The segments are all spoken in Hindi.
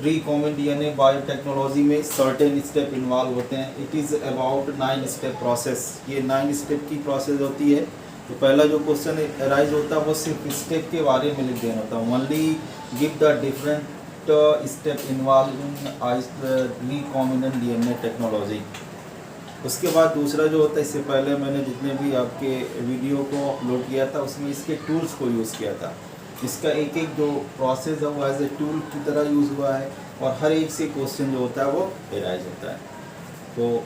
रिकॉम्बिनेंट डीएनए बायोटेक्नोलॉजी में सर्टेन स्टेप इन्वॉल्व होते हैं। It is about 9 step process. ये 9 स्टेप की प्रोसेस होती है। तो पहला जो क्वेश्चन अराइज होता है वो सिर्फ स्टेप के बारे में लिख देना होता है। Only give the different step involve in recombinant DNA technology. उसके बाद दूसरा जो होता है, इससे पहले मैंने जितने भी आपके वीडियो को अपलोड किया था उसमें इसके टूल्स को यूज़ किया था। इसका एक एक जो प्रोसेस है वो एज ए टूल की तरह यूज़ हुआ है और हर एक से क्वेश्चन जो होता है वो एराइज होता है। तो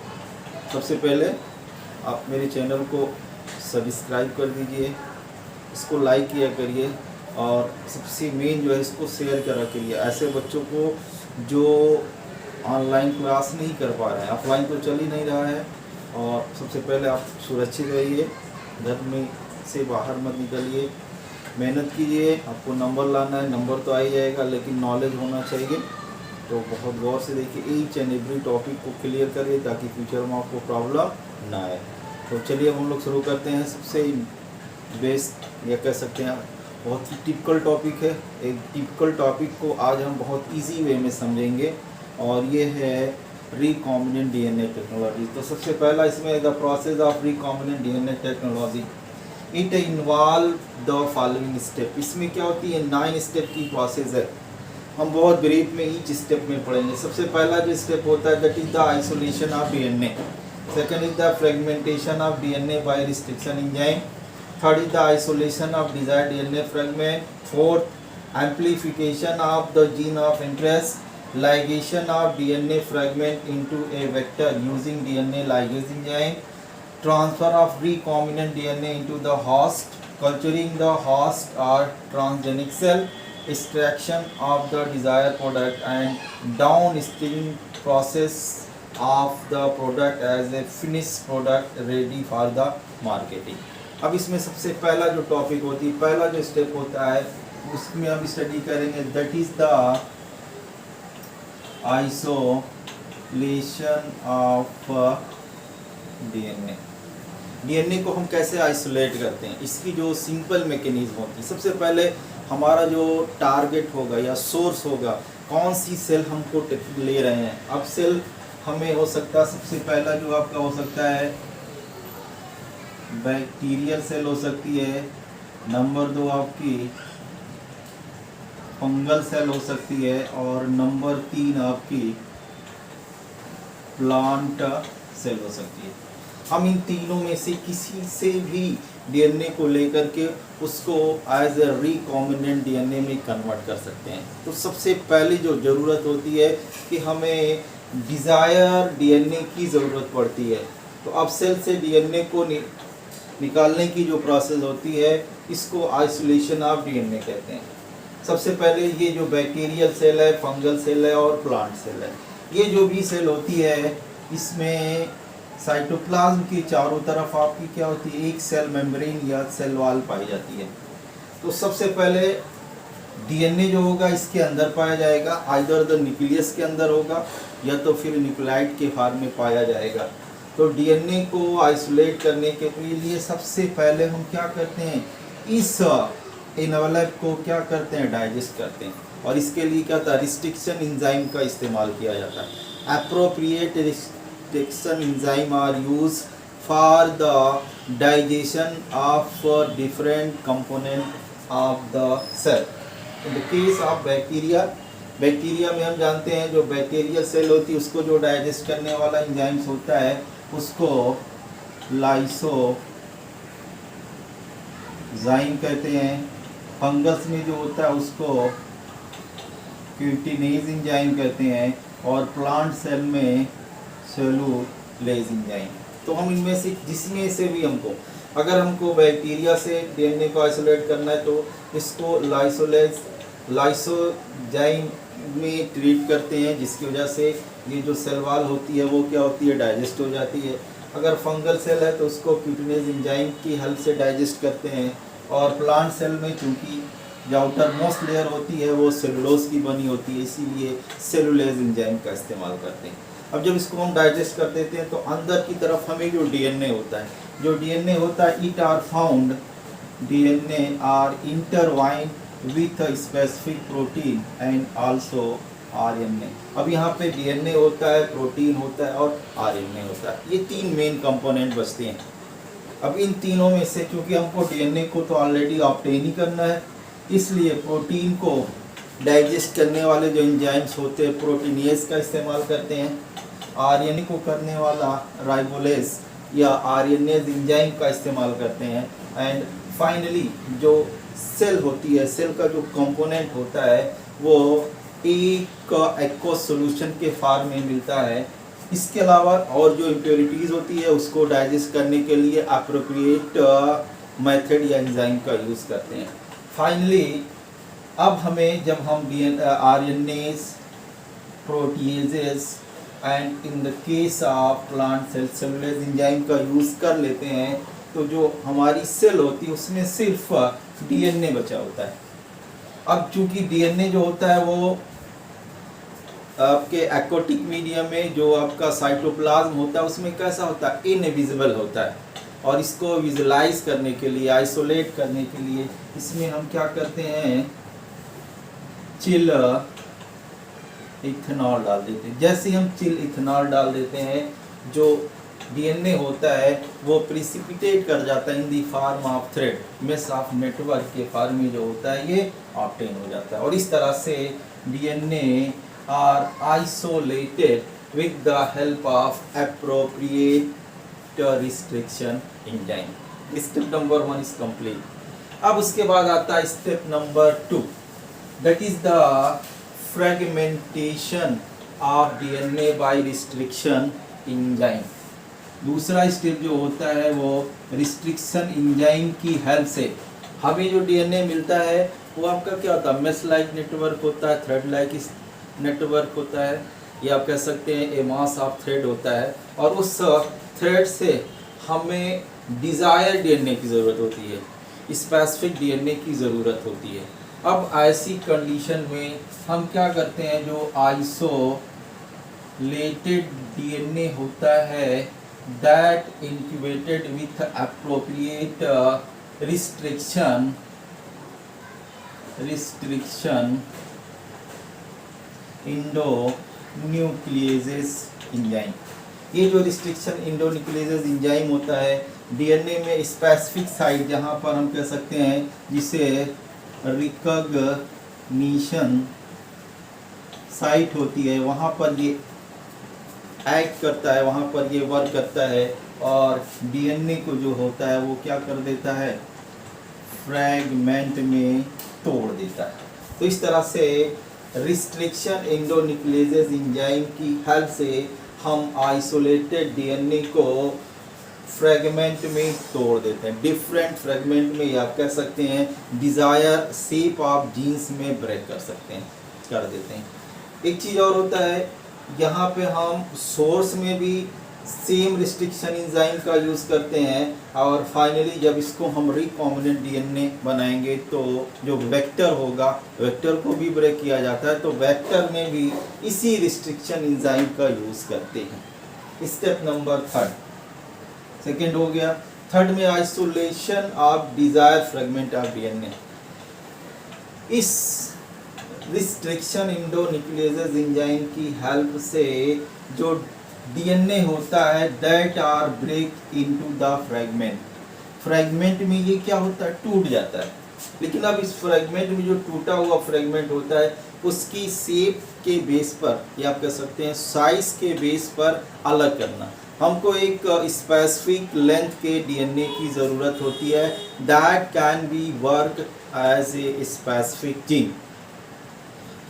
सबसे पहले आप मेरे चैनल को सब्सक्राइब कर दीजिए, इसको लाइक किया करिए और सबसे मेन जो है इसको शेयर करा करिए ऐसे बच्चों को जो ऑनलाइन क्लास नहीं कर पा रहे हैं। ऑफलाइन तो चल ही नहीं रहा है। और सबसे पहले आप सुरक्षित रहिए, घर में से बाहर मत निकलिए, मेहनत कीजिए। आपको नंबर लाना है, नंबर तो आ ही जाएगा लेकिन नॉलेज होना चाहिए। तो बहुत गौर से देखिए, ईच एंड एवरी टॉपिक को क्लियर करिए ताकि फ्यूचर में आपको प्रॉब्लम ना आए। तो चलिए हम लोग शुरू करते हैं। सबसे बेस्ट या कह सकते हैं बहुत ही टिपिकल टॉपिक है। एक टिपिकल टॉपिक को आज हम बहुत इजी वे में समझेंगे और ये है रिकॉम्बिनेंट डीएनए टेक्नोलॉजी। तो सबसे पहला इसमें the process of recombinant DNA technology, it involve the following step. इसमें क्या होती है, 9 स्टेप की प्रोसेस है। हम बहुत ब्रीफ में ईच स्टेप में पढ़ेंगे। सबसे पहला जो स्टेप होता है that is the isolation of DNA. Second is the fragmentation of DNA by restriction enzyme. Third is the isolation of desired DNA fragment. Fourth, amplification of the gene of interest. Ligation of DNA fragment into A vector using DNA ligase enzyme. Transfer of recombinant DNA into the host, culturing the host or transgenic cell, extraction of the desired product and downstream process of the product as a finished product ready for the marketing। अब इसमें सबसे पहला जो टॉपिक होती है, पहला जो स्टेप होता है उसमें हम स्टडी करेंगे that is the isolation of DNA. DNA को हम कैसे आइसोलेट करते हैं, इसकी जो सिंपल मैकेनिज्म होती है। सबसे पहले हमारा जो टारगेट होगा या सोर्स होगा, कौन सी सेल हमको ले रहे हैं। अब सेल हमें हो सकता है, सबसे पहला जो आपका हो सकता है बैक्टीरियल सेल हो सकती है। नंबर 2 आपकी फंगल सेल हो सकती है और नंबर 3 आपकी प्लांट सेल हो सकती है। हम इन तीनों में से किसी से भी डीएनए को लेकर के उसको एज ए रिकॉम्बिनेंट डीएनए में कन्वर्ट कर सकते हैं। तो सबसे पहले जो ज़रूरत होती है कि हमें डिज़ायर डीएनए की ज़रूरत पड़ती है। तो अब सेल से डीएनए को निकालने की जो प्रोसेस होती है इसको आइसोलेशन ऑफ डीएनए कहते हैं। सबसे पहले ये जो बैक्टीरियल सेल है, फंगल सेल है और प्लांट सेल है, ये जो भी सेल होती है इसमें साइटोप्लाज्म के चारों तरफ आपकी क्या होती है, एक सेल मेम्ब्रेन या सेल वॉल पाई जाती है। तो सबसे पहले डीएनए जो होगा इसके अंदर पाया जाएगा, आइदर द न्यूक्लियस के अंदर होगा या तो फिर न्यूक्लियाइड के फॉर्म में पाया जाएगा। तो डीएनए को आइसोलेट करने के लिए सबसे पहले हम क्या करते हैं, इस एनवेलप को क्या करते हैं, डाइजेस्ट करते हैं। और इसके लिए क्या था, रिस्ट्रिक्शन एंजाइम का इस्तेमाल किया जाता है। Appropriate restriction enzyme are use for the digestion of different component of the cell. In the case of bacteria में हम जानते हैं जो बैक्टीरियल सेल होती है उसको जो डाइजेस्ट करने वाला एंजाइम्स होता है उसको लाइसोजाइम कहते हैं। फंगस में जो होता है उसको क्यूटिनेज एंजाइम कहते हैं और प्लांट सेल में सेलुलेज एंजाइम। तो हम इनमें से जिसमें से भी हमको, अगर हमको बैक्टीरिया से डीएनए को आइसोलेट करना है तो इसको लाइसोजाइम में ट्रीट करते हैं, जिसकी वजह से ये जो सेल वॉल होती है वो क्या होती है, डाइजेस्ट हो जाती है। अगर फंगल सेल है तो उसको क्यूटिनेज एंजाइम की हेल्प से डाइजेस्ट करते हैं। और प्लांट सेल में चूँकि जो आउटर मोस्ट लेयर होती है वो सेलुलोज की बनी होती है, इसीलिए सेलुलेज एंजाइम का इस्तेमाल करते हैं। अब जब इसको हम डाइजेस्ट कर देते हैं तो अंदर की तरफ हमें जो डीएनए होता है, it are found, DNA are intertwined with a specific protein and also RNA. अब यहाँ पे डीएनए होता है, प्रोटीन होता है और आरएनए होता है। ये 3 मेन कंपोनेंट बचते हैं। अब इन तीनों में से क्योंकि हमको डीएनए को तो ऑलरेडी ऑब्टेन ही करना है, इसलिए प्रोटीन को डाइजेस्ट करने वाले जो एंजाइम्स होते हैं प्रोटीनेज का इस्तेमाल करते हैं। आरएनए को करने वाला राइबोलेज या आरएनएज एंजाइम का इस्तेमाल करते हैं। एंड फाइनली जो सेल होती है, सेल का जो कंपोनेंट होता है वो एक एक्वस सॉल्यूशन के फॉर्म में मिलता है। इसके अलावा और जो इम्प्योरिटीज़ होती है उसको डाइजेस्ट करने के लिए अप्रोप्रिएट मेथड या एंजाइम का यूज़ करते हैं। फाइनली अब हमें जब हम RNase, proteases and in the case of plant cell cellulose enzyme का यूज़ कर लेते हैं तो जो हमारी सेल होती है उसमें सिर्फ डीएनए बचा होता है। अब चूंकि डीएनए जो होता है वो आपके एक्वोटिक मीडियम में जो आपका साइटोप्लाज्म होता है उसमें कैसा होता है, इनविजिबल होता है। और इसको विजुलाइज करने के लिए, आइसोलेट करने के लिए इसमें हम क्या करते हैं, चिल इथेनॉल डाल देते हैं। जैसे ही हम चिल इथेनॉल डाल देते हैं जो डीएनए होता है वो प्रिसिपिटेट कर जाता है in the form of thread, mesh of network के फॉर्म में जो होता है ये ऑब्टेन हो जाता है। और इस तरह से DNA are isolated with the help of appropriate restriction enzyme. Step number 1 is complete. अब उसके बाद आता है step number 2, that is the fragmentation of DNA by restriction enzyme. दूसरा स्टेप जो होता है वो रिस्ट्रिक्शन एंजाइम की हेल्प से हमें जो डीएनए मिलता है वो आपका क्या होता है, मेश लाइक नेटवर्क होता है, थ्रेड लाइक नेटवर्क होता है, या आप कह सकते हैं ए मास ऑफ थ्रेड होता है। और उस थ्रेड से हमें डिज़ायर डीएनए की ज़रूरत होती है, स्पेसिफिक डीएनए की ज़रूरत होती है। अब ऐसी कंडीशन में हम क्या करते हैं, जो आइसोलेटेड डीएनए होता है that incubated with appropriate restriction endonucleases enzyme. ये जो रिस्ट्रिक्शन इंडोन्यूक्लिएजेस एंजाइम होता है डीएनए में स्पेसिफिक साइट जहाँ पर हम कह सकते हैं जिसे रिकॉग्निशन साइट होती है, वहाँ पर ये एक्ट करता है, वहाँ पर ये वर्क करता है और डीएनए को जो होता है वो क्या कर देता है, फ्रैगमेंट में तोड़ देता है। तो इस तरह से रिस्ट्रिक्शन इंडोन्यूक्लिएजेस एंजाइम की हेल्प से हम आइसोलेटेड डीएनए को फ्रैगमेंट में तोड़ देते हैं, डिफरेंट फ्रैगमेंट में, या आप कह सकते हैं डिज़ायर शेप ऑफ जीन्स में ब्रेक कर देते हैं। एक चीज़ और होता है, यहाँ पे हम सोर्स में भी सेम रिस्ट्रिक्शन एंजाइम का यूज़ करते हैं और फाइनली जब इसको हम रिकॉम्बिनेंट डीएनए बनाएंगे तो जो वेक्टर होगा, वेक्टर को भी ब्रेक किया जाता है, तो वेक्टर में भी इसी रिस्ट्रिक्शन एंजाइम का यूज़ करते हैं। स्टेप नंबर 3 सेकेंड हो गया। थर्ड में isolation of desire fragment of DNA. इस रिस्ट्रिक्शन इंडोन्यूक्लिएजेस एंजाइम की हेल्प से जो डीएनए होता है that are break into the fragment, fragment में ये क्या होता है, टूट जाता है। लेकिन अब इस फ्रेगमेंट में जो टूटा हुआ फ्रेगमेंट होता है उसकी शेप के बेस पर, या आप कह सकते हैं साइज के बेस पर अलग करना, हमको एक स्पेसिफिक लेंथ के डीएनए की ज़रूरत होती है that can be work as a specific gene.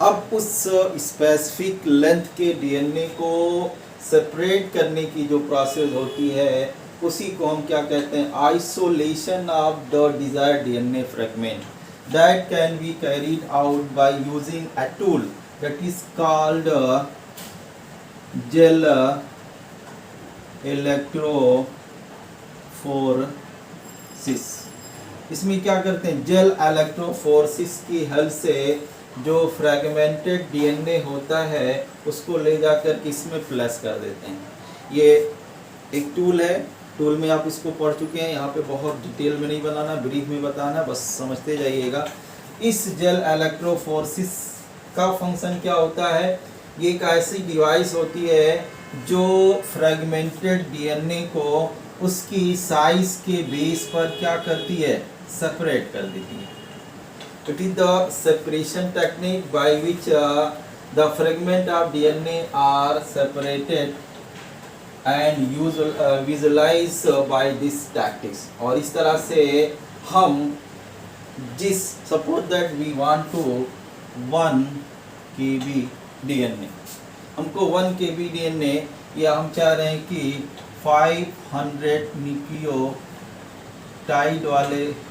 अब उस स्पेसिफिक लेंथ के डीएनए को सेपरेट करने की जो प्रोसेस होती है उसी को हम क्या कहते हैं, isolation of the desired DNA fragment that can be carried out by using a tool that is called gel electrophoresis. इसमें क्या करते हैं, जेल इलेक्ट्रोफोरेसिस की हेल्प से जो फ्रैगमेंटेड डीएनए होता है उसको ले जाकर के इसमें प्लेस कर देते हैं। ये एक टूल है, टूल में आप इसको पढ़ चुके हैं, यहाँ पे बहुत डिटेल में नहीं बनाना, ब्रीफ में बताना, बस समझते जाइएगा। इस जेल इलेक्ट्रोफोरेसिस का फंक्शन क्या होता है, ये एक ऐसी डिवाइस होती है जो फ्रेगमेंटेड डीएनए को उसकी साइज के बेस पर क्या करती है, सेपरेट कर देती है। It is the separation technique by which the fragment of DNA are separated and visualize by this tactics. और इस तरह से हम जिस suppose that we want to 1 kb DNA, हमको 1 kb डीएनए या हम चाह रहे हैं कि 500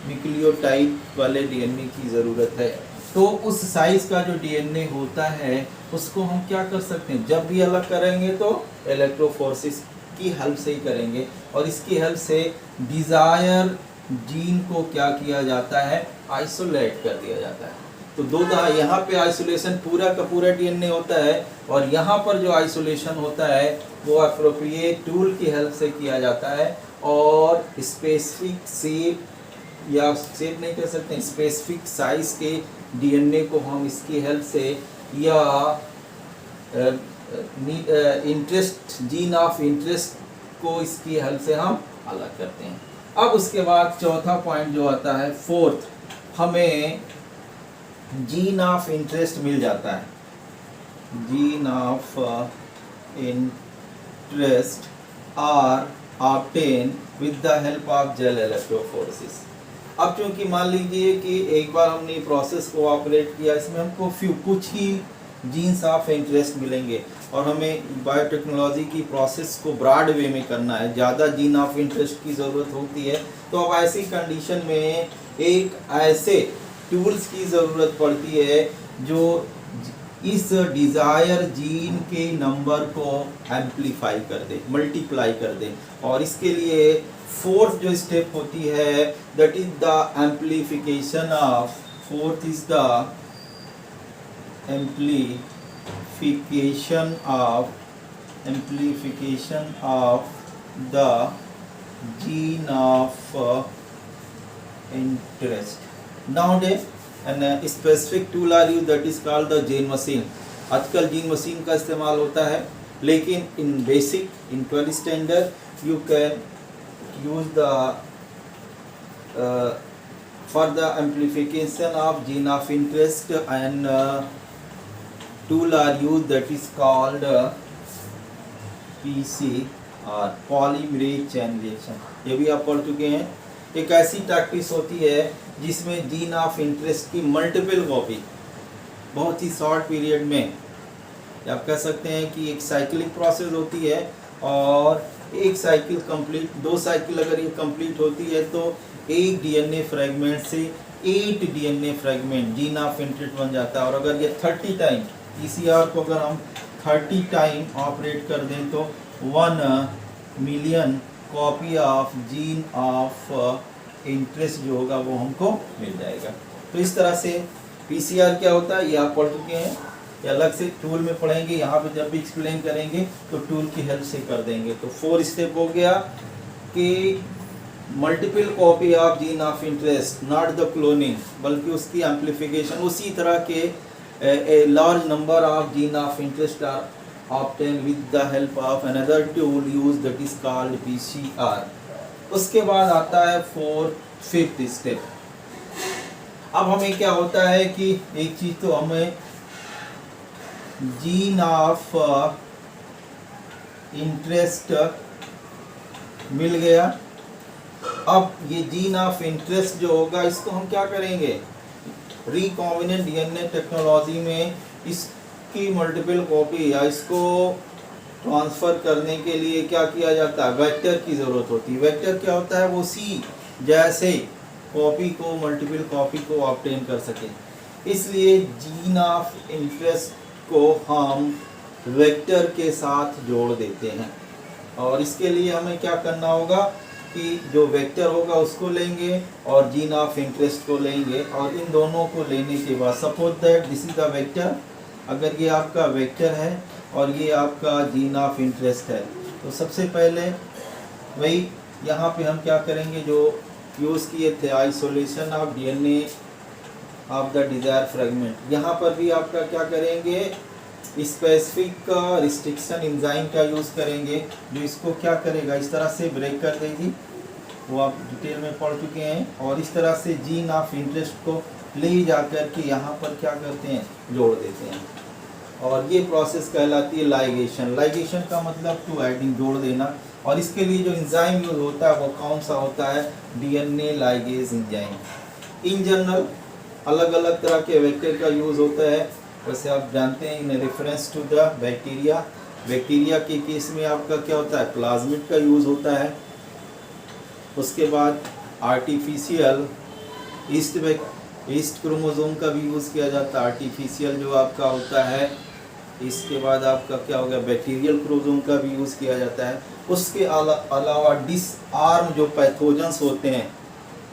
न्यूक्लियोटाइड वाले डीएनए की ज़रूरत है। तो उस साइज का जो डीएनए होता है उसको हम क्या कर सकते हैं, जब भी अलग करेंगे तो इलेक्ट्रोफोरेसिस की हेल्प से ही करेंगे, और इसकी हेल्प से डिज़ायर जीन को क्या किया जाता है, आइसोलेट कर दिया जाता है। तो दो यहाँ पे आइसोलेशन पूरा का पूरा डीएनए होता है, और यहाँ पर जो आइसोलेशन होता है वो अप्रोप्रिएट टूल की हेल्प से किया जाता है, और स्पेसिफिक शेप या शेप नहीं कह सकते, स्पेसिफिक साइज के डीएनए को हम इसकी हेल्प से या इंटरेस्ट जीन ऑफ इंटरेस्ट को इसकी हेल्प से हम अलग करते हैं। अब उसके बाद चौथा पॉइंट जो आता है, फोर्थ, हमें जीन ऑफ इंटरेस्ट मिल जाता है। Gene of interest are obtain with the help of gel electrophoresis. अब चूंकि मान लीजिए कि एक बार हमने प्रोसेस को ऑपरेट किया, इसमें हमको कुछ ही जीन्स ऑफ इंटरेस्ट मिलेंगे, और हमें बायोटेक्नोलॉजी की प्रोसेस को ब्रॉड वे में करना है, ज़्यादा जीन ऑफ इंटरेस्ट की ज़रूरत होती है। तो अब ऐसी कंडीशन में एक ऐसे टूल्स की ज़रूरत पड़ती है जो इस डिज़ायर जीन के नंबर को एम्पलीफाई कर दे, मल्टीप्लाई कर दे। और इसके लिए फोर्थ जो स्टेप होती है, that is the amplification of, fourth is the amplification of the gene of interest. Nowadays an specific tool are used that is called the gene machine. आजकल जीन मशीन का इस्तेमाल होता है, लेकिन in basic, in 12th standard you can use the for the amplification of gene of interest and tool are use that is called PCR, polymerase chain reaction. ये भी आप पढ़ चुके हैं। एक ऐसी प्रैक्टिस होती है जिसमें जीन ऑफ इंटरेस्ट की मल्टीपल कॉपी बहुत ही शॉर्ट पीरियड में, आप कह सकते हैं कि एक साइक्लिक प्रोसेस होती है, और एक साइकिल कंप्लीट, 2 साइकिल अगर ये कंप्लीट होती है तो एक डीएनए फ्रेगमेंट से 8 DNA fragment gene of interest बन जाता है। और अगर ये 30 टाइम PCR को अगर हम 30 टाइम ऑपरेट कर दें तो 1 million copy of gene of interest जो होगा वो हमको मिल जाएगा। तो इस तरह से PCR क्या होता है ये आप पढ़ चुके हैं, ये अलग से टूल में पढ़ेंगे, यहाँ पे जब भी एक्सप्लेन करेंगे तो टूल की हेल्प से कर देंगे। तो 4 स्टेप हो गया कि multiple copy of gene of interest, not the cloning, बल्कि उसकी एम्पलीफिकेशन, उसी तरह के a large number of gene of interest are obtained with the help of another tool used that is called PCR. उसके बाद आता है 5th स्टेप। अब हमें क्या होता है कि एक चीज तो हमें जीन ऑफ इंटरेस्ट मिल गया। अब ये जीन ऑफ इंटरेस्ट जो होगा इसको हम क्या करेंगे, रिकॉम्बिनेंट डीएनए टेक्नोलॉजी में इसकी मल्टीपल कॉपी या इसको ट्रांसफ़र करने के लिए क्या किया जाता है, वेक्टर की ज़रूरत होती है। वेक्टर क्या होता है, वो सी जैसे कॉपी को, मल्टीपल कॉपी को ऑब्टेन कर सके। इसलिए जीन ऑफ इंटरेस्ट को हम वेक्टर के साथ जोड़ देते हैं। और इसके लिए हमें क्या करना होगा कि जो वेक्टर होगा उसको लेंगे और जीन ऑफ इंटरेस्ट को लेंगे, और इन दोनों को लेने के बाद suppose that this is the vector, अगर ये आपका वेक्टर है और ये आपका जीन ऑफ इंटरेस्ट है, तो सबसे पहले वही यहाँ पे हम क्या करेंगे, जो यूज़ किए थे isolation of DNA of the desire fragment. यहाँ पर भी आपका क्या करेंगे, स्पेसिफिक रिस्ट्रिक्शन एंजाइम का यूज़ करेंगे जो इसको क्या करेगा, इस तरह से ब्रेक कर देगी, वो आप डिटेल में पढ़ चुके हैं। और इस तरह से जीन ऑफ इंटरेस्ट को ले जाकर के यहाँ पर क्या करते हैं, जोड़ देते हैं। और ये प्रोसेस कहलाती है लाइगेशन। लाइगेशन का मतलब टू एडिंग, जोड़ देना। और इसके लिए जो एंजाइम यूज होता है वो कौन सा होता है, DNA ligase enzyme. In general अलग अलग तरह के वेक्टर का यूज होता है, वैसे आप जानते हैं in reference to the bacteria. Bacteria के केस में आपका क्या होता है, प्लाज्मिड का यूज होता है। उसके बाद आर्टिफिशियल ईस्ट क्रोमोसोम का भी यूज़ किया जाता है, आर्टिफिशियल जो आपका होता है। इसके बाद आपका क्या हो गया, बैक्टीरियल क्रोमोसोम का भी यूज़ किया जाता है। उसके अलावा डिसआर्म जो पैथोजेंस होते हैं,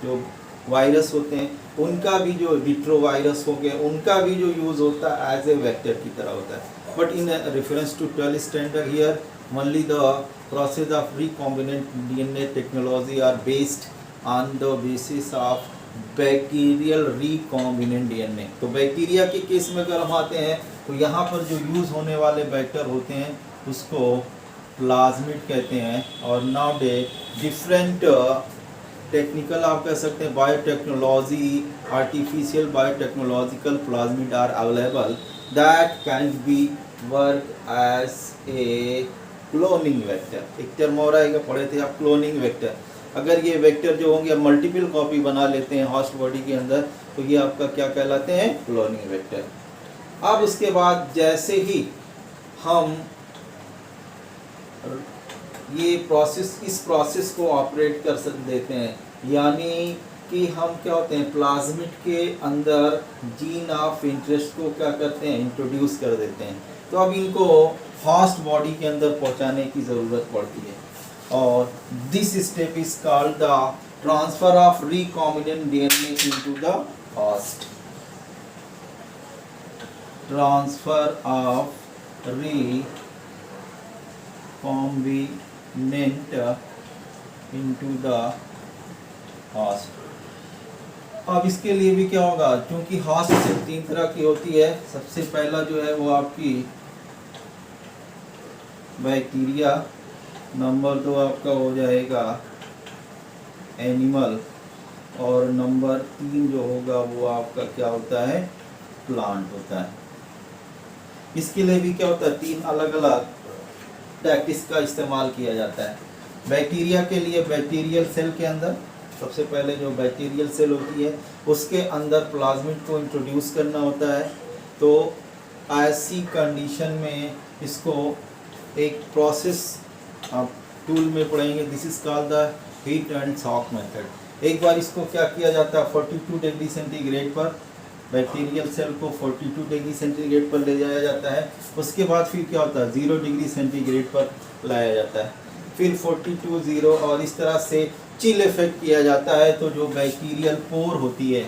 जो वायरस होते हैं, उनका भी जो रिट्रोवायरस हो गए, उनका भी जो यूज़ होता है एज ए वेक्टर की तरह होता है। But in reference to 12th standard here only the process of recombinant DNA technology are based on the basis of bacterial recombinant DNA. तो बैक्टीरिया के केस में अगर हम आते हैं तो यहाँ पर जो यूज़ होने वाले वेक्टर होते हैं उसको प्लाज्मिड कहते हैं। और नाउ डे डिफरेंट टेक्निकल आप कह सकते हैं biotechnology, artificial biotechnological plasmid are available that can be work as a cloning vector. एक टर्म और आएगा, पढ़े थे आप, क्लोनिंग वेक्टर। अगर ये वेक्टर जो होंगे मल्टीपल कॉपी बना लेते हैं होस्ट बॉडी के अंदर, तो ये आपका क्या कहलाते हैं, क्लोनिंग वेक्टर। अब उसके बाद जैसे ही हम ये प्रोसेस, इस प्रोसेस को ऑपरेट कर देते हैं, यानी कि हम क्या होते हैं, प्लाज्मिड के अंदर जीन ऑफ इंटरेस्ट को क्या करते हैं, इंट्रोड्यूस कर देते हैं। तो अब इनको होस्ट बॉडी के अंदर पहुंचाने की ज़रूरत पड़ती है। और this step is called the transfer of recombinant DNA into the host. Transfer of recombinant into the host. अब इसके लिए भी क्या होगा, क्योंकि होस्ट से 3 तरह की होती है। सबसे पहला जो है वो आपकी बैक्टीरिया, नंबर 2 आपका हो जाएगा एनिमल, और नंबर 3 जो होगा वो आपका क्या होता है, प्लांट होता है। इसके लिए भी क्या होता है, 3 अलग अलग टैक्टिक्स का इस्तेमाल किया जाता है। बैक्टीरिया के लिए बैक्टीरियल सेल के अंदर सबसे पहले जो बैक्टीरियल सेल होती है उसके अंदर प्लाज्मिड को इंट्रोड्यूस करना होता है। तो ऐसी कंडीशन में इसको एक प्रोसेस आप टूल में पढ़ेंगे, this is called the heat and shock method. एक बार इसको क्या किया जाता है, 42 डिग्री सेंटीग्रेड पर बैक्टीरियल सेल को 42 डिग्री सेंटीग्रेड पर ले जाया जाता है। उसके बाद फिर क्या होता है, 0 डिग्री सेंटीग्रेड पर लाया जाता है, फिर 42 0, और इस तरह से चिल इफेक्ट किया जाता है। तो जो बैक्टीरियल पोर होती है,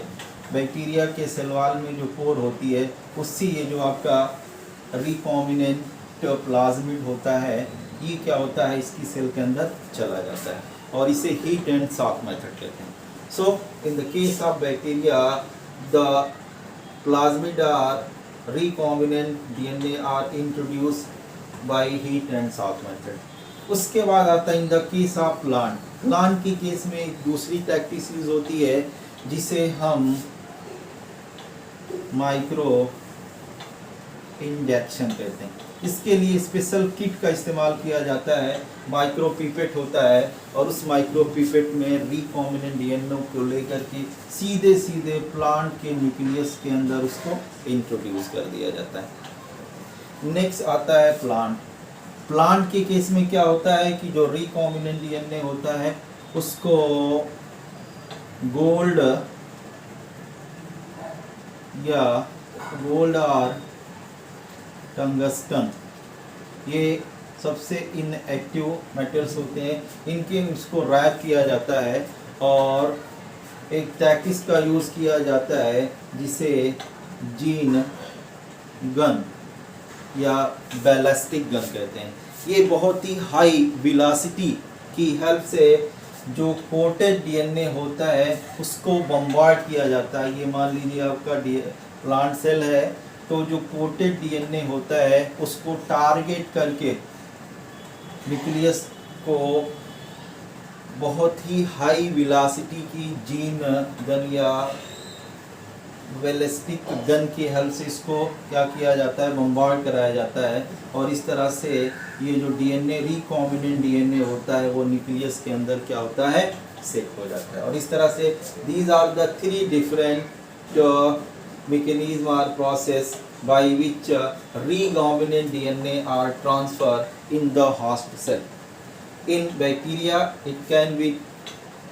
बैक्टीरिया के सेलवाल में जो पोर होती है, उससे ये जो आपका रिकॉम्बिनेंट प्लाज्मिड होता है, ये क्या होता है, इसकी सेल के अंदर चला जाता है, और इसे हीट एंड शॉक मेथड कहते हैं। So in the case of bacteria the plasmid or recombinant DNA are introduced by heat and shock method. उसके बाद आता है in the case of plant. Plant की केस में एक दूसरी टैक्टिस यूज होती है जिसे हम माइक्रो इंजेक्शन कहते हैं। इसके लिए स्पेशल किट का इस्तेमाल किया जाता है, माइक्रो पिपेट होता है, और उस माइक्रो पिपेट में रिकॉम्बिनेंट डीएनए को लेकर के सीधे सीधे प्लांट के न्यूक्लियस के अंदर उसको इंट्रोड्यूस कर दिया जाता है। नेक्स्ट आता है प्लांट। प्लांट के केस में क्या होता है कि जो रिकॉम्बिनेंट डीएनए होता है उसको गोल्ड और टंगस्टन, ये सबसे इनएक्टिव मेटल्स होते हैं, इनके इसको रैप किया जाता है और एक टैक्टिस का यूज़ किया जाता है जिसे जीन गन या बैलिस्टिक गन कहते हैं। ये बहुत ही हाई वेलोसिटी की हेल्प से जो कोटेड डीएनए होता है उसको बम्बार्ड किया जाता है। ये मान लीजिए आपका प्लांट सेल है, तो जो कोटेड डीएनए होता है उसको टारगेट करके न्यूक्लियस को बहुत ही हाई वेलोसिटी की जीन गन या बैलिस्टिक गन की हेल्प से इसको क्या किया जाता है, बम्बार्ड कराया जाता है। और इस तरह से ये जो डीएनए रिकॉम्बिनेंट डीएनए होता है वो न्यूक्लियस के अंदर क्या होता है, सेट हो जाता है। और इस तरह से these are the three different mechanism or process by which recombinant DNA are transferred in the host cell. In bacteria, it can be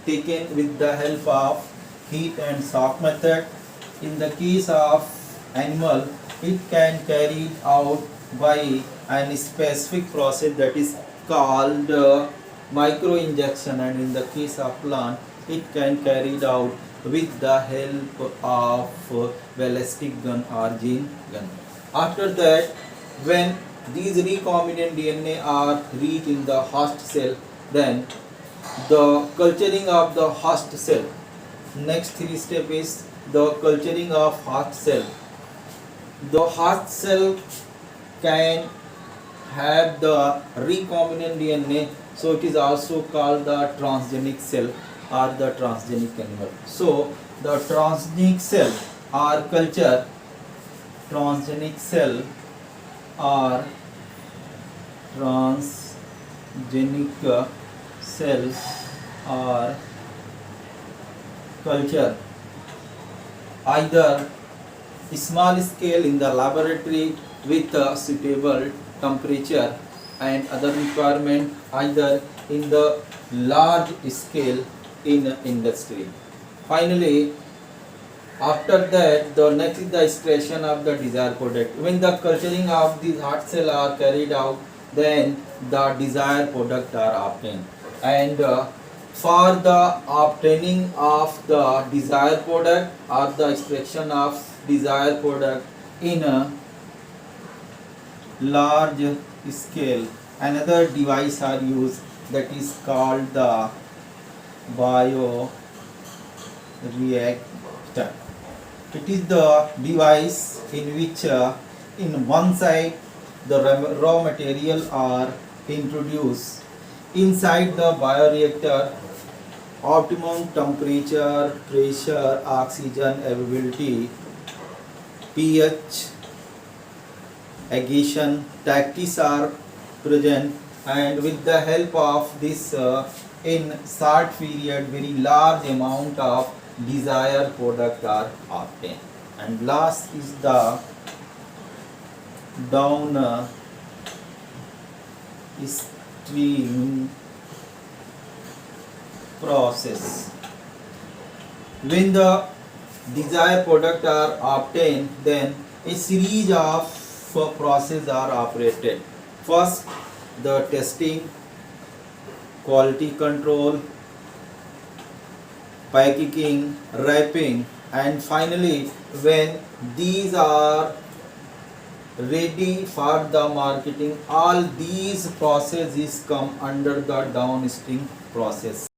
taken with the help of heat and shock method. In the case of animal, it can carried out by an specific process that is called microinjection, and in the case of plant, it can carried out with the help of ballistic gun or gene gun. After that, when these recombinant DNA are reached in the host cell, then the culturing of the host cell. Next three step is the culturing of host cell. The host cell can have the recombinant DNA, so it is also called the transgenic cell or the transgenic animal. So the transgenic cell or culture, transgenic cell or transgenic cell or culture, either small scale in the laboratory with a suitable temperature and other requirement, either in the large scale in industry. Finally, after that, the next is the extraction of the desired product. When the culturing of these heart cell are carried out, then the desired product are obtained. And for the obtaining of the desired product or the extraction of desired product in a large scale, another device are used that is called the bioreactor. It is the device in which in one side the raw material are introduced. Inside the bioreactor, optimum temperature, pressure, oxygen availability, pH, agitation, tactics are present, and with the help of this in short period very large amount of desired product are obtained. And last is the downstream process. When the desired product are obtained, then a series of processes are operated. First, the testing, quality control, packaging, wrapping, and finally when these are ready for the marketing, all these processes come under the downstream process.